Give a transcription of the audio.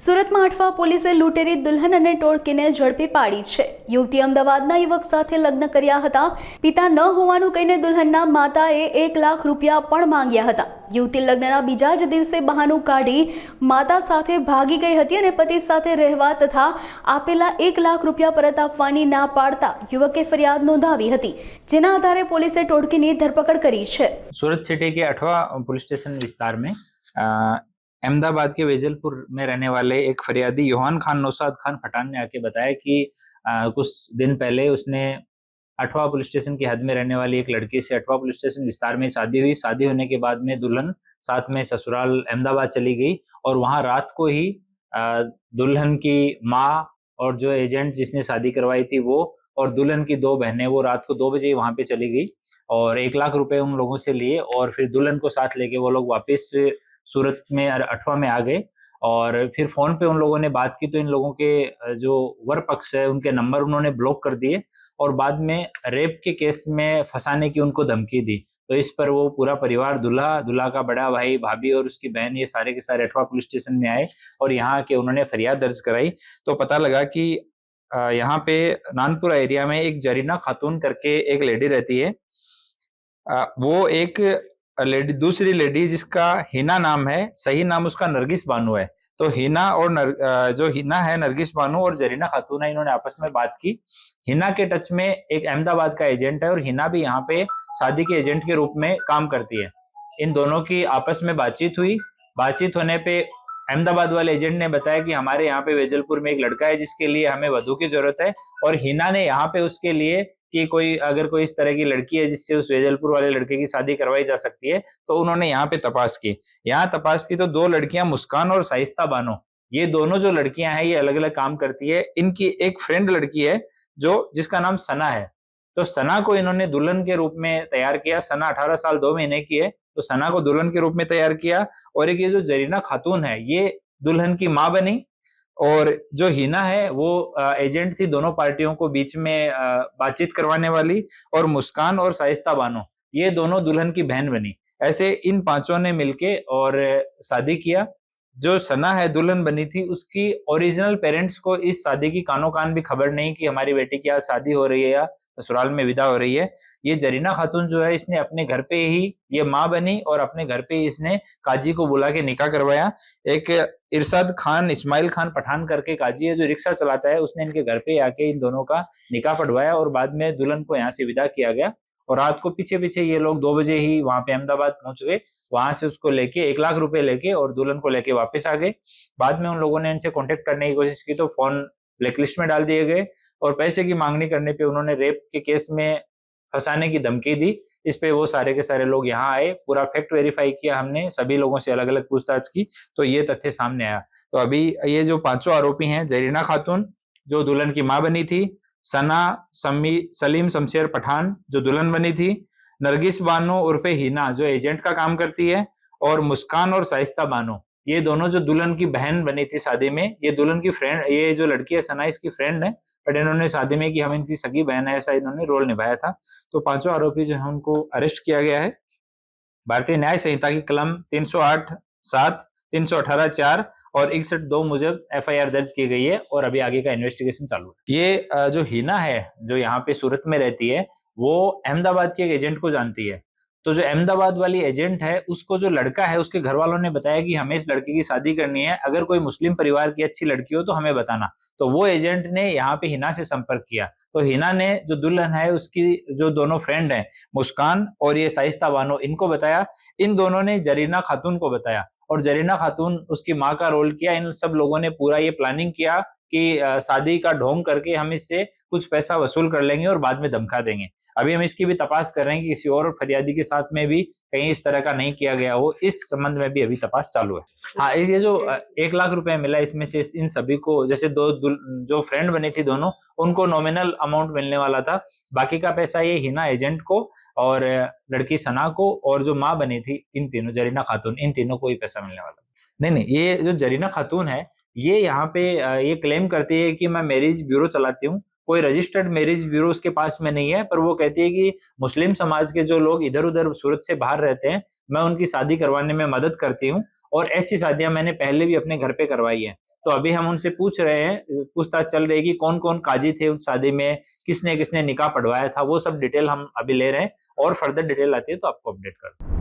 સુરતમાં અઠવા પોલીસે લૂંટેરી દુલ્હન અને ટોળકીને ઝડપી પાડી છે। યુવતી અમદાવાદના યુવક સાથે લગ્ન કર્યા હતા। પિતા ન હોવાનું કહીને દુલ્હનના માતાએ 1 લાખ રૂપિયા પણ માંગ્યા હતા। યુવતી લગ્નના બીજા જ દિવસે બહાનું કાઢી માતા સાથે ભાગી ગઈ હતી અને પતિ સાથે રહેવા તથા આપેલા 1 લાખ રૂપિયા પરત આપવાની ના પાડતા યુવકે ફરિયાદ નોંધાવી હતી, જેના આધારે પોલીસે ટોળકીની ધરપકડ કરી છે। सूरत सिटी के अठवा पुलिस स्टेशन विस्तार में अहमदाबाद के वेजलपुर में रहने वाले एक फरियादी योहान खान नौशाद खान पठान ने आके बताया कि कुछ दिन पहले उसने अठवा पुलिस स्टेशन की हद में रहने वाली एक लड़की से अठवा पुलिस स्टेशन विस्तार में शादी हुई। शादी होने के बाद में दुल्हन साथ में ससुराल अहमदाबाद चली गई और वहां रात को ही दुल्हन की माँ और जो एजेंट जिसने शादी करवाई थी वो और दुल्हन की 2 बहनें वो रात को 2 बजे वहां पे चली गई और 1 लाख रुपए उन लोगों से लिए और फिर दुल्हन को साथ लेके वो लोग वापस सूरत में अठवा में आ गए। और फिर फोन पे उन लोगों ने बात की तो इन लोगों के जो वर पक्ष है उनके नंबर उन्होंने ब्लॉक कर दिए और बाद में रेप के केस में फंसाने की उनको धमकी दी। तो इस पर वो पूरा परिवार दूल्हा का बड़ा भाई, भाभी और उसकी बहन ये सारे के सारे अठवा पुलिस स्टेशन में आए और यहाँ के उन्होंने फरियाद दर्ज कराई। तो पता लगा कि यहाँ पे नानपुरा एरिया में एक जरीना खातून करके एक लेडी रहती है। वो एक लेडी, दूसरी लेडी जिसका हिना नाम है, सही नाम उसका नरगिस बानो है। तो हिना और जो हिना है नरगिस बानो और जरीना खातून है, इन्होंने आपस में बात की। हिना के टच में एक अहमदाबाद का एजेंट है और हिना भी यहाँ पे शादी के एजेंट के रूप में काम करती है। इन दोनों की आपस में बातचीत हुई। बातचीत होने पे अहमदाबाद वाले एजेंट ने बताया कि हमारे यहाँ पे वेजलपुर में एक लड़का है जिसके लिए हमें वधू की जरूरत है और हिना ने यहाँ पे उसके लिए कि अगर कोई इस तरह की लड़की है जिससे उस वेजलपुर वाले लड़के की शादी करवाई जा सकती है तो उन्होंने यहाँ पे तपास की। यहाँ तपास की तो 2 लड़कियां मुस्कान और शाइस्ता बानो, ये दोनों जो लड़कियां हैं ये अलग अलग काम करती है। इनकी एक फ्रेंड लड़की है जिसका नाम सना है। तो सना को इन्होंने दुल्हन के रूप में तैयार किया। सना 18 साल 2 महीने की है, तो सना को दुल्हन के रूप में तैयार किया। और एक ये जो जरीना खातून है ये दुल्हन की माँ बनी और जो हिना है वो एजेंट थी दोनों पार्टियों को बीच में बातचीत करवाने वाली। और मुस्कान और शाइस्ता बानो ये दोनों दुल्हन की बहन बनी। ऐसे इन 5 ने मिलके और शादी किया। जो सना है दुल्हन बनी थी उसकी ओरिजिनल पेरेंट्स को इस शादी की कानो कान भी खबर नहीं कि हमारी बेटी की आज शादी हो रही है या ससुराल में विदा हो रही है। ये जरीना खातून जो है इसने अपने घर पे ही ये माँ बनी और अपने घर पे ही इसने काजी को बुला के निकाह करवाया। एक इरशाद खान इस्माइल खान पठान करके काजी है जो रिक्शा चलाता है, उसने इनके घर पे आके इन दोनों का निकाह पढ़वाया और बाद में दुल्हन को यहाँ से विदा किया गया। और रात को पीछे पीछे ये लोग 2 बजे ही वहां पे अहमदाबाद पहुंच गए। वहां से उसको लेके 1 लाख रुपए लेके और दुल्हन को लेके वापस आ गए। बाद में उन लोगों ने इनसे कॉन्टेक्ट करने की कोशिश की तो फोन ब्लैकलिस्ट में डाल दिए गए और पैसे की मांगनी करने पे उन्होंने रेप के केस में फंसाने की धमकी दी। इस पे वो सारे के सारे लोग यहाँ आए, पूरा फैक्ट वेरीफाई किया हमने, सभी लोगों से अलग अलग पूछताछ की तो ये तथ्य सामने आया। तो अभी ये जो 5 आरोपी हैं, जरीना खातून जो दुल्हन की माँ बनी थी, सना सलीम शमशेर पठान जो दुल्हन बनी थी, नरगिस बानो उर्फे हिना जो एजेंट का काम करती है और मुस्कान और शाइस्ता बानो ये दोनों जो दुल्हन की बहन बनी थी शादी में। ये दुल्हन की फ्रेंड, ये जो लड़की है सना इसकी फ्रेंड है बट इन्होंने शादी में कि हम इनकी सगी बहन है ऐसा इन्होंने रोल निभाया था। तो 5 आरोपी जो है उनको अरेस्ट किया गया है। भारतीय न्याय संहिता की कलम 308(7), 318(4) और 61(2) मुजब FIR दर्ज की गई है और अभी आगे का इन्वेस्टिगेशन चालू है। ये जो हिना है जो यहाँ पे सूरत में रहती है वो अहमदाबाद के एक एजेंट को जानती है। तो जो अहमदाबाद वाली एजेंट है उसको जो लड़का है उसके घर वालों ने बताया कि हमें इस लड़की की शादी करनी है, अगर कोई मुस्लिम परिवार की अच्छी लड़की हो तो हमें बताना। तो वो एजेंट ने यहाँ पे हिना से संपर्क किया। तो हिना ने जो दुल्हन है उसकी जो दोनों फ्रेंड हैं मुस्कान और ये शाइस्ता बानो इनको बताया। इन दोनों ने जरीना खातून को बताया और जरीना खातून उसकी माँ का रोल किया। इन सब लोगों ने पूरा ये प्लानिंग किया कि शादी का ढोंग करके हम इससे कुछ पैसा वसूल कर लेंगे और बाद में धमका देंगे। अभी हम इसकी भी तपास कर रहे हैं कि किसी और फरियादी के साथ में भी कहीं इस तरह का नहीं किया गया हो, इस संबंध में भी अभी तपास चालू है। हाँ, ये जो 1 लाख रुपए मिला इसमें से इन सभी को जैसे जो फ्रेंड बनी थी दोनों उनको नॉमिनल अमाउंट मिलने वाला था। बाकी का पैसा ये हिना एजेंट को और लड़की सना को और जो माँ बनी थी इन तीनों जरीना खातून इन तीनों को ही पैसा मिलने वाला। नहीं, ये जो जरीना खातून है ये यहाँ पे ये क्लेम करती है कि मैं मैरिज ब्यूरो चलाती हूँ। कोई रजिस्टर्ड मैरिज ब्यूरो उसके पास में नहीं है, पर वो कहती है कि मुस्लिम समाज के जो लोग इधर उधर सूरत से बाहर रहते हैं मैं उनकी शादी करवाने में मदद करती हूँ और ऐसी शादियां मैंने पहले भी अपने घर पे करवाई है। तो अभी हम उनसे पूछ रहे हैं, पूछताछ चल रही है कि कौन कौन काजी थे उस शादी में, किसने किसने निकाह पढ़वाया था, वो सब डिटेल हम अभी ले रहे हैं, और फर्दर डिटेल आती है तो आपको अपडेट कर दूंगा।